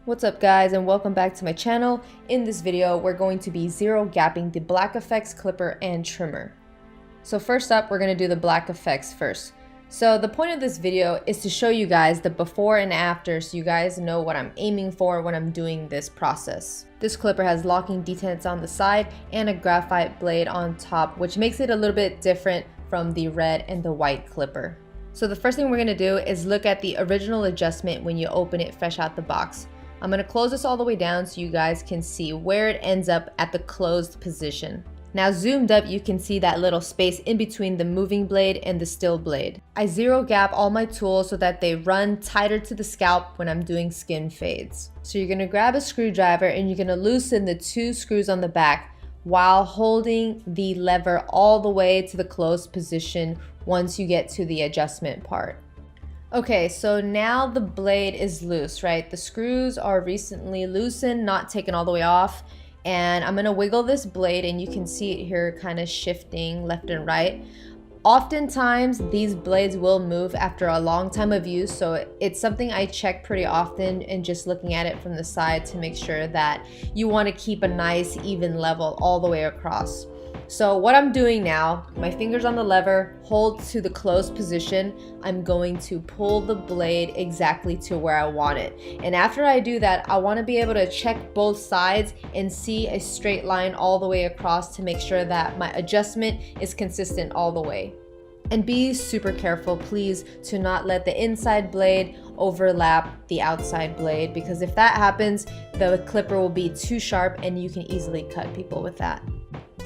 What's up guys, and welcome back to my channel. In this video we're going to be zero gapping the Black Effects clipper and trimmer. So first up, we're going to do the Black Effects first. So the point of this video is to show you guys the before and after so you guys know what I'm aiming for when I'm doing this process. This clipper has locking detents on the side and a graphite blade on top, which makes it a little bit different from the red and the white clipper. So the first thing we're going to do is look at the original adjustment when you open it fresh out the box. I'm going to close this all the way down so you guys can see where it ends up at the closed position. Now zoomed up, you can see that little space in between the moving blade and the still blade. I zero gap all my tools so that they run tighter to the scalp when I'm doing skin fades. So you're going to grab a screwdriver and you're going to loosen the 2 screws on the back while holding the lever all the way to the closed position once you get to the adjustment part. Okay, so now the blade is loose, right? The screws are recently loosened, not taken all the way off. And I'm gonna wiggle this blade and you can see it here kind of shifting left and right. Oftentimes, these blades will move after a long time of use, so it's something I check pretty often and just looking at it from the side to make sure that you wanna keep a nice even level all the way across. So what I'm doing now, my fingers on the lever, hold to the closed position. I'm going to pull the blade exactly to where I want it. And after I do that, I want to be able to check both sides and see a straight line all the way across to make sure that my adjustment is consistent all the way. And be super careful, please, to not let the inside blade overlap the outside blade, because if that happens, the clipper will be too sharp and you can easily cut people with that.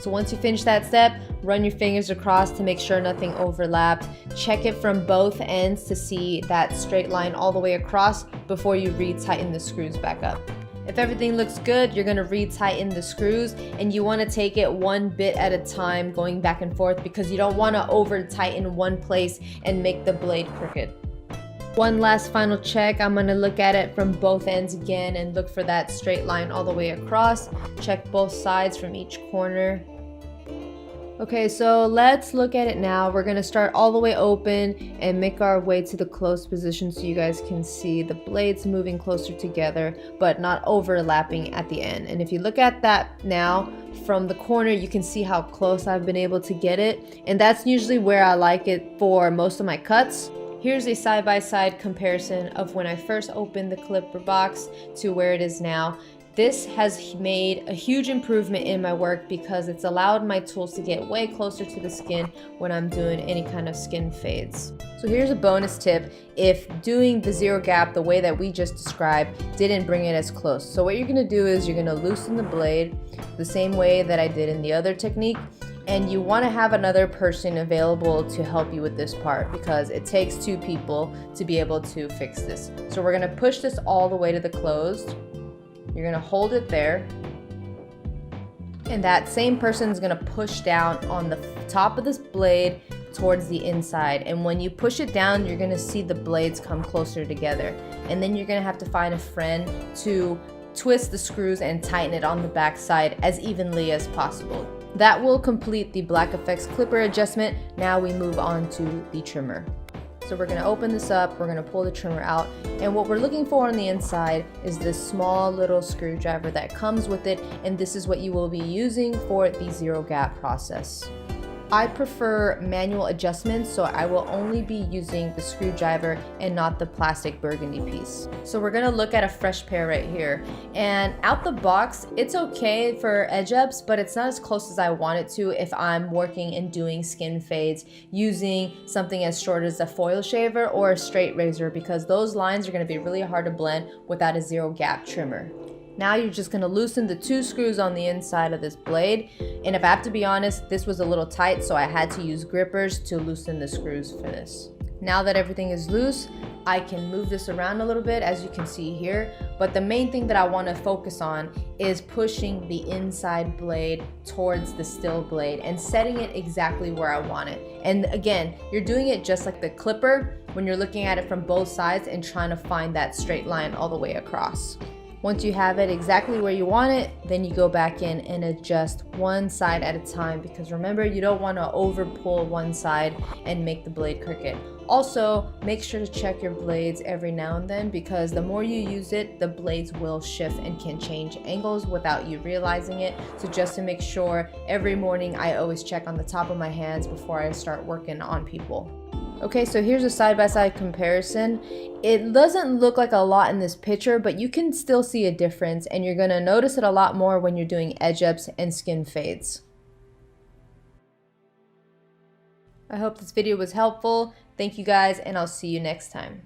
So once you finish that step, run your fingers across to make sure nothing overlapped. Check it from both ends to see that straight line all the way across before you retighten the screws back up. If everything looks good, you're gonna retighten the screws, and you wanna take it one bit at a time, going back and forth, because you don't wanna over tighten one place and make the blade crooked. One last final check, I'm going to look at it from both ends again and look for that straight line all the way across. Check both sides from each corner. Okay, so let's look at it now. We're going to start all the way open and make our way to the closed position so you guys can see the blades moving closer together but not overlapping at the end. And if you look at that now from the corner, you can see how close I've been able to get it. And that's usually where I like it for most of my cuts. Here's a side-by-side comparison of when I first opened the clipper box to where it is now. This has made a huge improvement in my work because it's allowed my tools to get way closer to the skin when I'm doing any kind of skin fades. So here's a bonus tip if doing the zero gap the way that we just described didn't bring it as close. So what you're gonna do is you're gonna loosen the blade the same way that I did in the other technique. And you want to have another person available to help you with this part because it takes 2 people to be able to fix this. So we're going to push this all the way to the closed. You're going to hold it there. And that same person is going to push down on the top of this blade towards the inside. And when you push it down, you're going to see the blades come closer together. And then you're going to have to find a friend to twist the screws and tighten it on the back side as evenly as possible. That will complete the Black Effects clipper adjustment. Now we move on to the trimmer. So we're going to open this up, we're going to pull the trimmer out, and what we're looking for on the inside is this small little screwdriver that comes with it, and this is what you will be using for the zero gap process. I prefer manual adjustments, so I will only be using the screwdriver and not the plastic burgundy piece. So we're gonna look at a fresh pair right here. And out the box, it's okay for edge ups, but it's not as close as I want it to if I'm working and doing skin fades using something as short as a foil shaver or a straight razor, because those lines are gonna be really hard to blend without a zero gap trimmer. Now you're just going to loosen the 2 screws on the inside of this blade, and if I have to be honest, this was a little tight, so I had to use grippers to loosen the screws for this. Now that everything is loose, I can move this around a little bit, as you can see here, but the main thing that I want to focus on is pushing the inside blade towards the still blade and setting it exactly where I want it. And again, you're doing it just like the clipper when you're looking at it from both sides and trying to find that straight line all the way across. Once you have it exactly where you want it, then you go back in and adjust one side at a time, because remember, you don't want to over pull one side and make the blade crooked. Also, make sure to check your blades every now and then, because the more you use it, the blades will shift and can change angles without you realizing it. So just to make sure, every morning I always check on the top of my hands before I start working on people. Okay, so here's a side-by-side comparison. It doesn't look like a lot in this picture, but you can still see a difference, and you're gonna notice it a lot more when you're doing edge ups and skin fades. I hope this video was helpful. Thank you guys, and I'll see you next time.